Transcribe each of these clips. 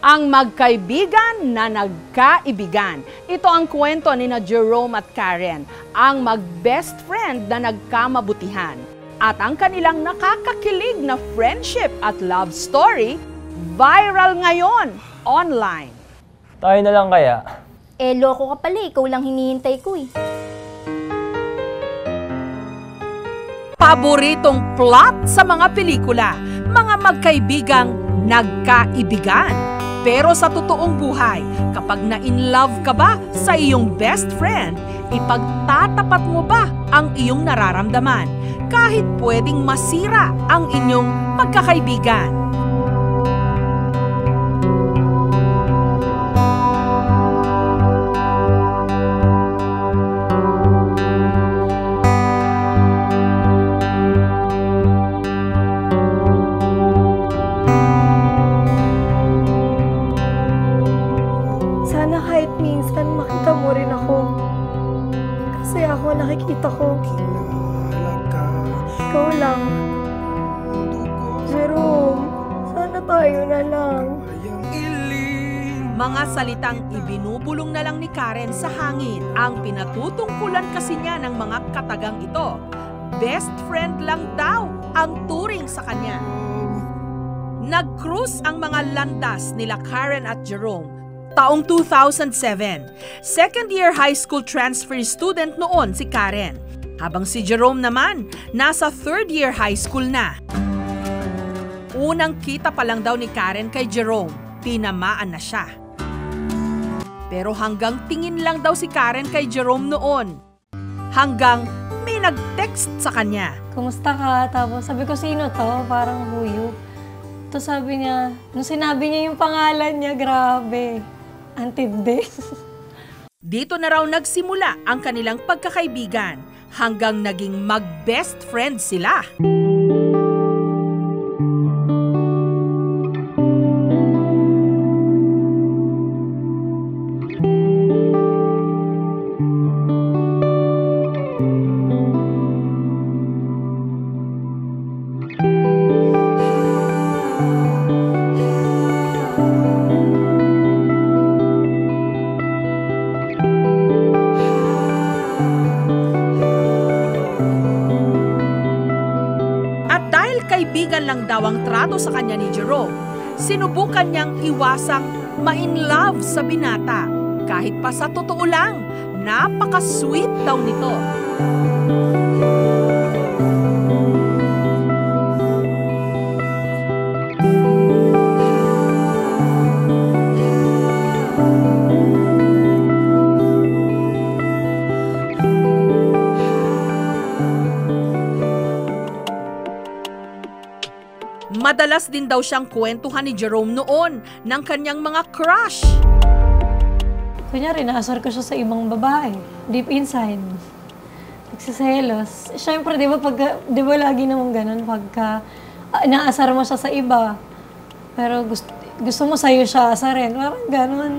Ang magkaibigan na nagkaibigan. Ito ang kwento ni Jerome at Karen, ang mag-best friend na nagkamabutihan. At ang kanilang nakakakilig na friendship at love story, viral ngayon, online. Tayo na lang kaya? Loko ka pala, ikaw lang hinihintay ko eh. Paboritong plot sa mga pelikula, mga magkaibigang nagkaibigan. Pero sa totoong buhay, kapag na-in-love ka ba sa iyong best friend, ipagtatapat mo ba ang iyong nararamdaman kahit pwedeng masira ang inyong pagkakaibigan? Kahit minsan makita mo rin ako. Kasi ako nakikita ko. Ikaw lang. Jerome, sana tayo na lang. Mga salitang ibinubulong na lang ni Karen sa hangin ang pinatutungkulan kasi niya ng mga katagang ito. Best friend lang daw ang turing sa kanya. Nag-cruise ang mga landas nila Karen at Jerome taong 2007. Second-year high school transfer student noon si Karen. Habang si Jerome naman, nasa third-year high school na. Unang kita pa lang daw ni Karen kay Jerome, tinamaan na siya. Pero hanggang tingin lang daw si Karen kay Jerome noon. Hanggang may nag-text sa kanya. Kumusta ka? Tapos sabi ko, sino to? Parang huyo. Tapos sabi niya, nung sinabi niya yung pangalan niya, grabe. Antibde. Dito na raw nagsimula ang kanilang pagkakaibigan hanggang naging mag-best friend sila. Kaibigan lang daw ang trato sa kanya ni Jerome, sinubukan niyang iwasang ma-in-love sa binata. Kahit pa sa totoo lang, napaka-sweet daw nito. Madalas din daw siyang kwentuhan ni Jerome noon ng kanyang mga crush. Kunyari, naasar ko siya sa ibang babae. Deep inside. Nagsiselos. Siyempre, di ba lagi namang ganun pagka naasar mo siya sa iba. Pero gusto mo sa'yo siya asarin. Parang ganun.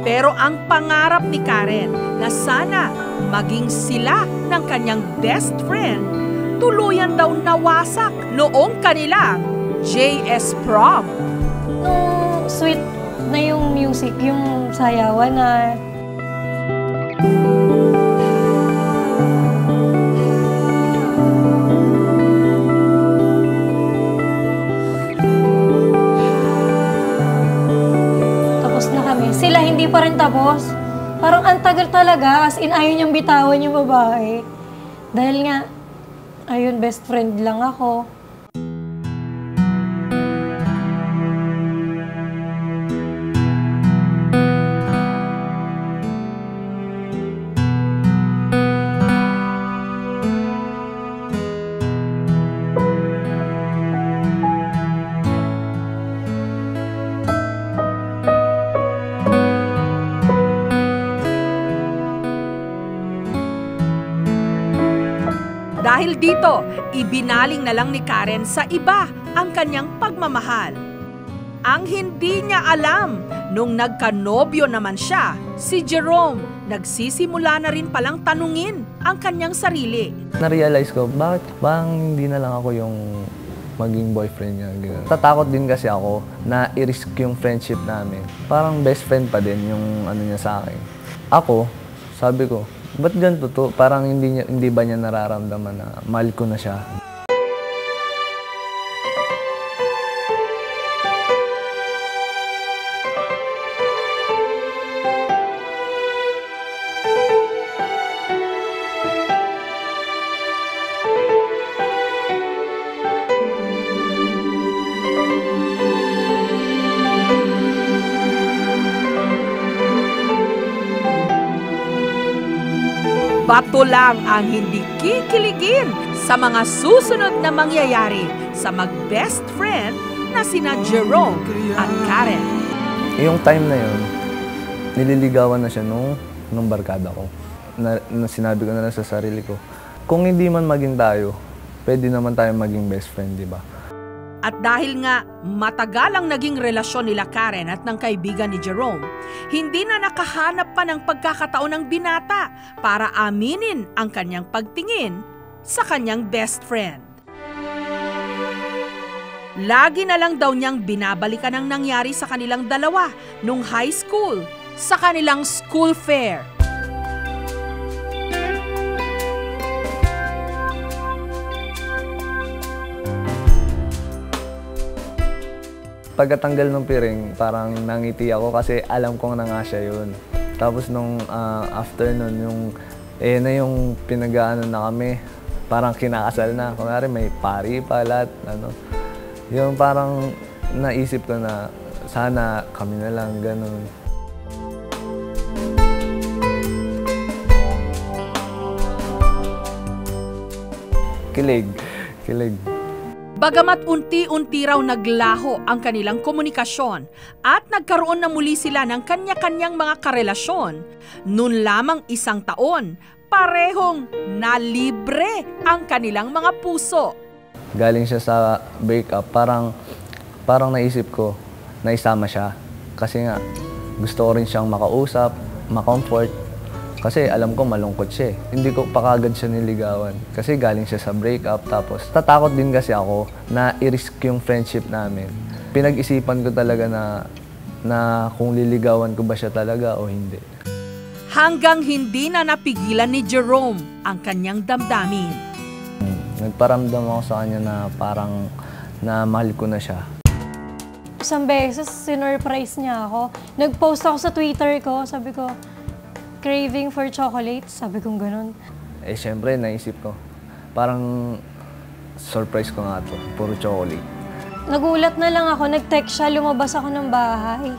Pero ang pangarap ni Karen na sana maging sila ng kanyang best friend, tuluyan daw nawasak noong kanilang JS Prom. Nung sweet na yung music, yung sayawan na sila hindi pa rin tapos. Parang ang tagal talaga, as in ayaw niyang bitawan yung babae. Dahil nga, ayun, best friend lang ako. Dahil dito, ibinaling na lang ni Karen sa iba ang kanyang pagmamahal. Ang hindi niya alam, Nung nagkanobyo naman siya, si Jerome, nagsisimula na rin palang tanungin ang kanyang sarili. Na-realize ko, bakit bang hindi na lang ako yung maging boyfriend niya? Ganun. Tatakot din kasi ako na i-risk yung friendship namin. Parang best friend pa din yung ano niya sa akin. Ako, sabi ko, ba't ganito to? Parang hindi ba niya nararamdaman na mahal ko na siya? Bato lang ang hindi kikiligin sa mga susunod na mangyayari sa mag-best friend na sina Jerome at Karen. Yung time na yun, nililigawan na siya nung barkada ko. Sinabi ko na lang sa sarili ko, kung hindi man maging tayo, pwede naman tayo maging best friend, di ba? At dahil nga matagal ang naging relasyon nila Karen at ng kaibigan ni Jerome, hindi na nakahanap pa ng pagkakataon ng binata para aminin ang kanyang pagtingin sa kanyang best friend. Lagi na lang daw niyang binabalikan ang nangyari sa kanilang dalawa nung high school sa kanilang school fair. Pagkatanggal ng piring, parang nangiti ako kasi alam kong na nga siya yun. Tapos nung after nun, yung pinag-aano na kami, parang kinakasal na. Kunwari may pari pa lahat, ano. Yung parang naisip ko na sana kami na lang, ganun. Kilig. Bagamat unti-unti raw naglaho ang kanilang komunikasyon at nagkaroon na muli sila ng kanya-kanyang mga karelasyon, noon lamang 1 taon, parehong nalibre ang kanilang mga puso. Galing siya sa breakup, parang naisip ko na isama siya. Kasi nga, gusto ko rin siyang makausap, makomfort. Kasi alam ko malungkot siya eh. Hindi ko pa kagad siya niligawan. Kasi galing siya sa breakup. Tapos tatakot din kasi ako na i-risk yung friendship namin. Pinag-isipan ko talaga na kung liligawan ko ba siya talaga o hindi. Hanggang hindi na napigilan ni Jerome ang kanyang damdamin. Nagparamdam ako sa kanya na parang na mahal ko na siya. Isang beses, sinurprise niya ako. Nag-post ako sa Twitter ko, sabi ko, craving for chocolate, sabi kong ganun. Eh, syempre, naisip ko. Parang surprise ko nga to, puro chocolate. Nagulat na lang ako, nag-text siya, lumabas ako ng bahay.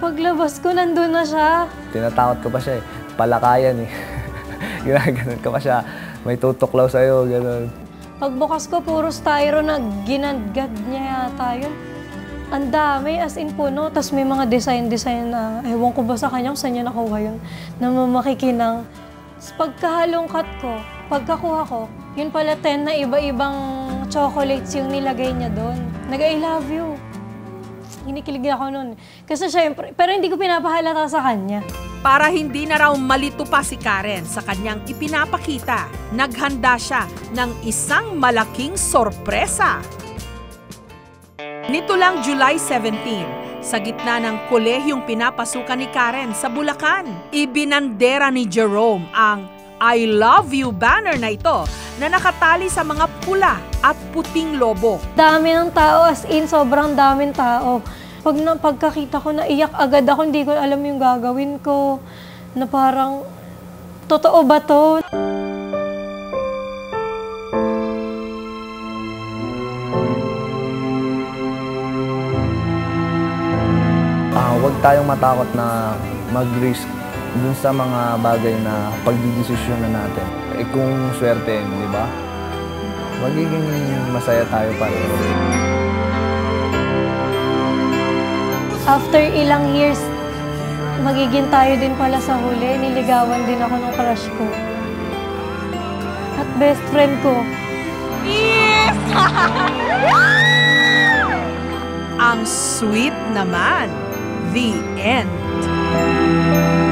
Paglabas ko, nandun na siya. Tinatakot ko pa siya eh. Palakayan eh. Ginaganon ko pa siya. May tutuklaw sa'yo, gano'n. Pagbukas ko, puro styro na ginagad niya yata yun. Ang dami, as in puno. Tapos may mga design na, ewan ko ba sa kanya kung saan niya nakuha yun, na mamakikinang. Tapos pagkahalong cut ko, pagkakuha ko, yun pala 10 na iba-ibang chocolates yung nilagay niya doon. Nag-I love you. Hinikilig ako nun. Kasi syempre, pero hindi ko pinapahalata sa kanya. Para hindi na raw malito pa si Karen sa kanyang ipinapakita, naghanda siya ng isang malaking sorpresa. Nito lang July 17, sa gitna ng kolehiyong pinapasukan ni Karen sa Bulacan, ibinandera ni Jerome ang I love you banner na ito na nakatali sa mga pula at puting lobo. Dami ng tao, as in, sobrang daming tao. Pagkakita ko, naiyak agad ako, hindi ko alam yung gagawin ko, na parang, totoo ba to? Huwag tayong matakot na mag-risk dun sa mga bagay na pagdidesisyon na natin. Eh kung swerte, di ba? Magiging masaya tayo pareho. After ilang years, magiging tayo din pala sa huli. Niligawan din ako ng crush ko. At best friend ko. Yes! Ang sweet naman. The end.